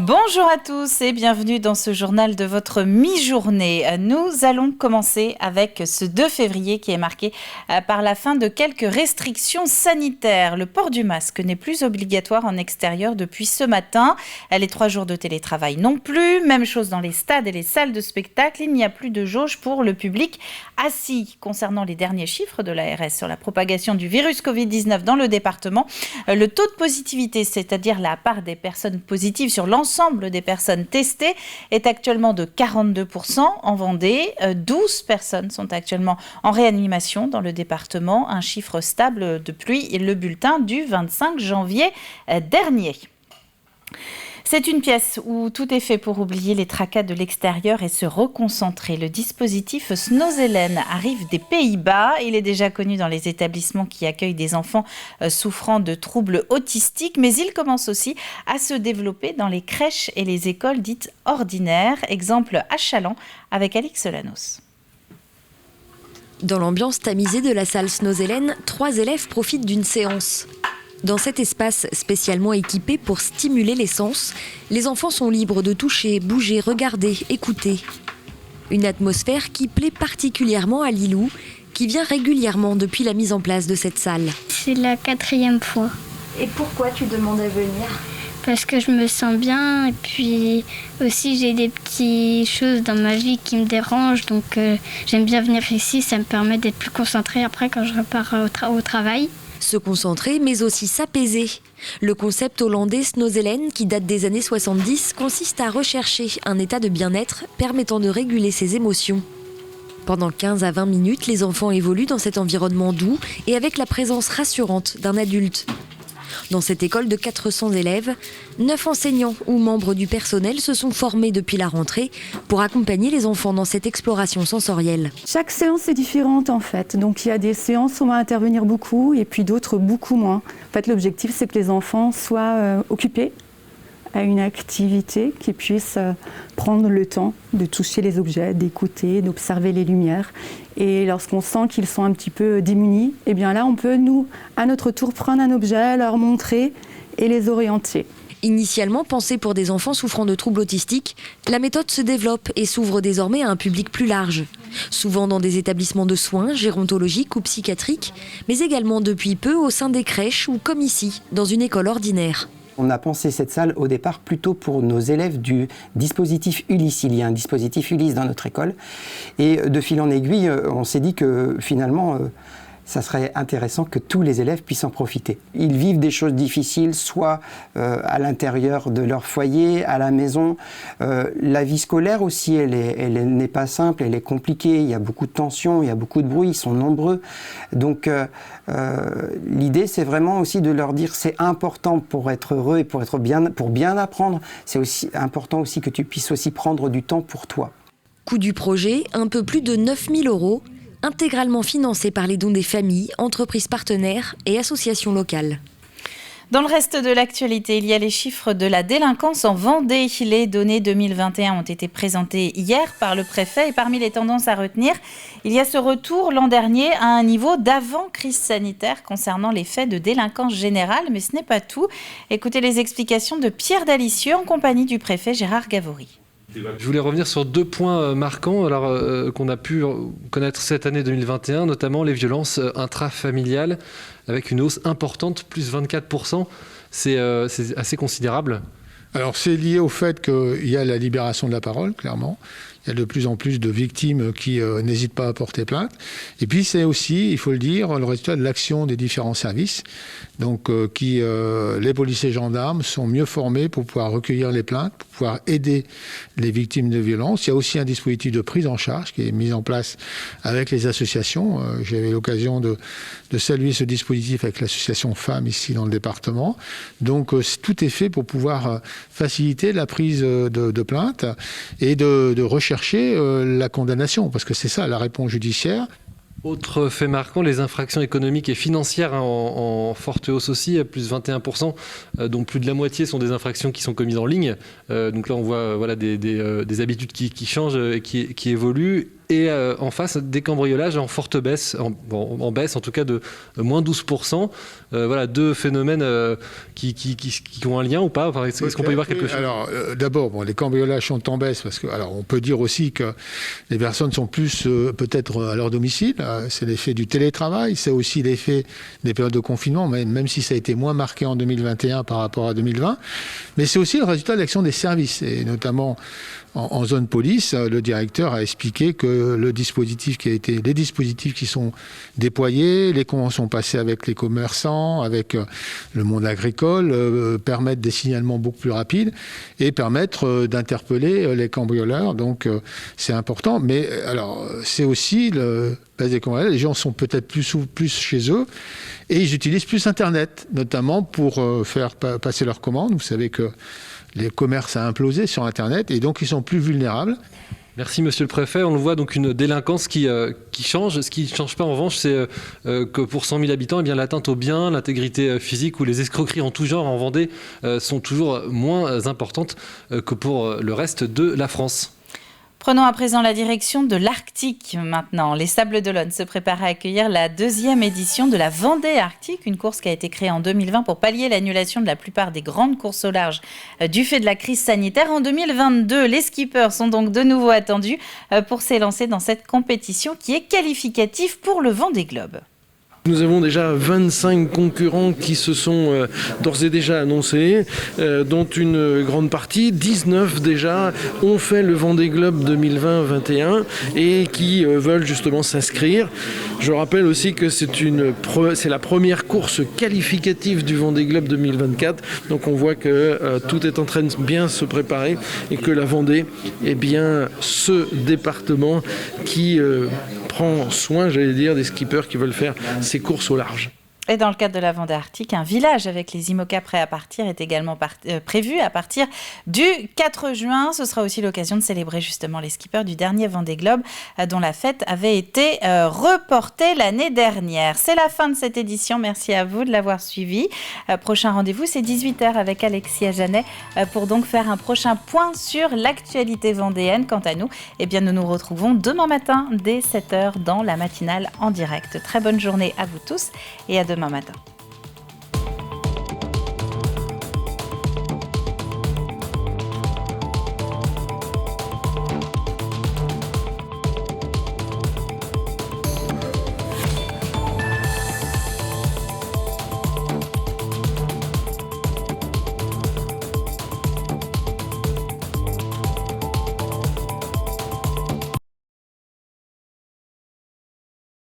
Bonjour à tous et bienvenue dans ce journal de votre mi-journée. Nous allons commencer avec ce 2 février qui est marqué par la fin de quelques restrictions sanitaires. Le port du masque n'est plus obligatoire en extérieur depuis ce matin. Les 3 jours de télétravail non plus. Même chose dans les stades et les salles de spectacle. Il n'y a plus de jauge pour le public assis. Concernant les derniers chiffres de l'ARS sur la propagation du virus Covid-19 dans le département, le taux de positivité, c'est-à-dire la part des personnes positives sur l'ensemble des personnes testées est actuellement de 42% en Vendée. 12 personnes sont actuellement en réanimation dans le département, un chiffre stable depuis le bulletin du 25 janvier dernier. C'est une pièce où tout est fait pour oublier les tracas de l'extérieur et se reconcentrer. Le dispositif Snozelen arrive des Pays-Bas. Il est déjà connu dans les établissements qui accueillent des enfants souffrant de troubles autistiques, mais il commence aussi à se développer dans les crèches et les écoles dites ordinaires. Exemple à Chaland avec Alix Solanos. Dans l'ambiance tamisée de la salle Snozelen, 3 élèves profitent d'une séance. Dans cet espace spécialement équipé pour stimuler les sens, les enfants sont libres de toucher, bouger, regarder, écouter. Une atmosphère qui plaît particulièrement à Lilou, qui vient régulièrement depuis la mise en place de cette salle. C'est la 4e fois. Et pourquoi tu demandes à venir ? Parce que je me sens bien et puis aussi j'ai des petites choses dans ma vie qui me dérangent. Donc j'aime bien venir ici, ça me permet d'être plus concentrée après quand je repars au travail. Se concentrer, mais aussi s'apaiser. Le concept hollandais Snozelen, qui date des années 70, consiste à rechercher un état de bien-être permettant de réguler ses émotions. Pendant 15 à 20 minutes, les enfants évoluent dans cet environnement doux et avec la présence rassurante d'un adulte. Dans cette école de 400 élèves, 9 enseignants ou membres du personnel se sont formés depuis la rentrée pour accompagner les enfants dans cette exploration sensorielle. Chaque séance est différente en fait, donc il y a des séances où on va intervenir beaucoup et puis d'autres beaucoup moins. En fait, l'objectif c'est que les enfants soient occupés à une activité, qu'ils puissent prendre le temps de toucher les objets, d'écouter, d'observer les lumières. Et lorsqu'on sent qu'ils sont un petit peu démunis, eh bien là on peut nous, à notre tour, prendre un objet, leur montrer et les orienter. Initialement pensée pour des enfants souffrant de troubles autistiques, la méthode se développe et s'ouvre désormais à un public plus large. Souvent dans des établissements de soins, gérontologiques ou psychiatriques, mais également depuis peu au sein des crèches ou comme ici, dans une école ordinaire. On a pensé cette salle au départ plutôt pour nos élèves du dispositif Ulysse. Il y a un dispositif Ulysse dans notre école. Et de fil en aiguille, on s'est dit que finalement, ça serait intéressant que tous les élèves puissent en profiter. Ils vivent des choses difficiles, soit à l'intérieur de leur foyer, à la maison. La vie scolaire aussi, elle n'est pas simple, elle est compliquée. Il y a beaucoup de tensions, il y a beaucoup de bruit, ils sont nombreux. Donc l'idée, c'est vraiment aussi de leur dire c'est important pour être heureux et pour bien apprendre. C'est aussi important aussi que tu puisses aussi prendre du temps pour toi. Coût du projet, un peu plus de 9 000 €. Intégralement financé par les dons des familles, entreprises partenaires et associations locales. Dans le reste de l'actualité, il y a les chiffres de la délinquance en Vendée. Les données 2021 ont été présentées hier par le préfet et parmi les tendances à retenir, il y a ce retour l'an dernier à un niveau d'avant-crise sanitaire concernant les faits de délinquance générale, mais ce n'est pas tout. Écoutez les explications de Pierre Dalicieux en compagnie du préfet Gérard Gavory. Je voulais revenir sur 2 points marquants qu'on a pu connaître cette année 2021, notamment les violences intrafamiliales, avec une hausse importante, plus 24%. C'est assez considérable. Alors c'est lié au fait qu'il y a la libération de la parole, clairement. Il y a de plus en plus de victimes qui n'hésitent pas à porter plainte. Et puis c'est aussi, il faut le dire, le résultat de l'action des différents services. Donc les policiers et gendarmes sont mieux formés pour pouvoir recueillir les plaintes, pour pouvoir aider les victimes de violences. Il y a aussi un dispositif de prise en charge qui est mis en place avec les associations. J'avais l'occasion de saluer ce dispositif avec l'association Femmes ici dans le département. Donc tout est fait pour pouvoir faciliter la prise de plainte et de rechercher la condamnation, parce que c'est ça la réponse judiciaire. Autre fait marquant, les infractions économiques et financières en forte hausse aussi, à plus 21%, dont plus de la moitié sont des infractions qui sont commises en ligne. Donc là, on voit des habitudes qui changent et qui évoluent. Et en face, des cambriolages en forte baisse, en baisse en tout cas de moins 12%. Voilà, deux phénomènes qui ont un lien ou pas. Enfin, est-ce qu'on peut y voir quelque chose? Alors, d'abord, les cambriolages sont en baisse parce que, alors, on peut dire aussi que les personnes sont plus peut-être à leur domicile. C'est l'effet du télétravail, c'est aussi l'effet des périodes de confinement, même si ça a été moins marqué en 2021 par rapport à 2020. Mais c'est aussi le résultat de l'action des services, et notamment en zone police, le directeur a expliqué que les dispositifs qui sont déployés, les conventions passées avec les commerçants, avec le monde agricole, permettent des signalements beaucoup plus rapides et permettent d'interpeller les cambrioleurs. Donc c'est important. Mais alors c'est aussi des cambrioleurs. Les gens sont peut-être plus chez eux et ils utilisent plus Internet, notamment pour faire passer leurs commandes. Vous savez que les commerces a implosé sur Internet et donc ils sont plus vulnérables. Merci Monsieur le Préfet. On le voit, donc une délinquance qui change. Ce qui ne change pas en revanche, c'est que pour 100 000 habitants, eh bien, l'atteinte aux biens, l'intégrité physique ou les escroqueries en tout genre en Vendée sont toujours moins importantes que pour le reste de la France. Prenons à présent la direction de l'Arctique maintenant. Les Sables d'Olonne se préparent à accueillir la 2e édition de la Vendée Arctique, une course qui a été créée en 2020 pour pallier l'annulation de la plupart des grandes courses au large du fait de la crise sanitaire. En 2022, les skippers sont donc de nouveau attendus pour s'élancer dans cette compétition qui est qualificative pour le Vendée Globe. Nous avons déjà 25 concurrents qui se sont d'ores et déjà annoncés, dont une grande partie, 19 déjà, ont fait le Vendée Globe 2020-21 et qui veulent justement s'inscrire. Je rappelle aussi que c'est la première course qualificative du Vendée Globe 2024, donc on voit que tout est en train de bien se préparer et que la Vendée est bien ce département qui prend soin, des skippers qui veulent faire ces courses au large. Et dans le cadre de la Vendée Arctique, un village avec les IMOCA prêts à partir est également prévu à partir du 4 juin. Ce sera aussi l'occasion de célébrer justement les skippers du dernier Vendée Globe dont la fête avait été reportée l'année dernière. C'est la fin de cette édition. Merci à vous de l'avoir suivi. Prochain rendez-vous, c'est 18h avec Alexia Janet pour donc faire un prochain point sur l'actualité vendéenne. Quant à nous, nous nous retrouvons demain matin dès 7h dans la matinale en direct. Très bonne journée à vous tous et à demain matin.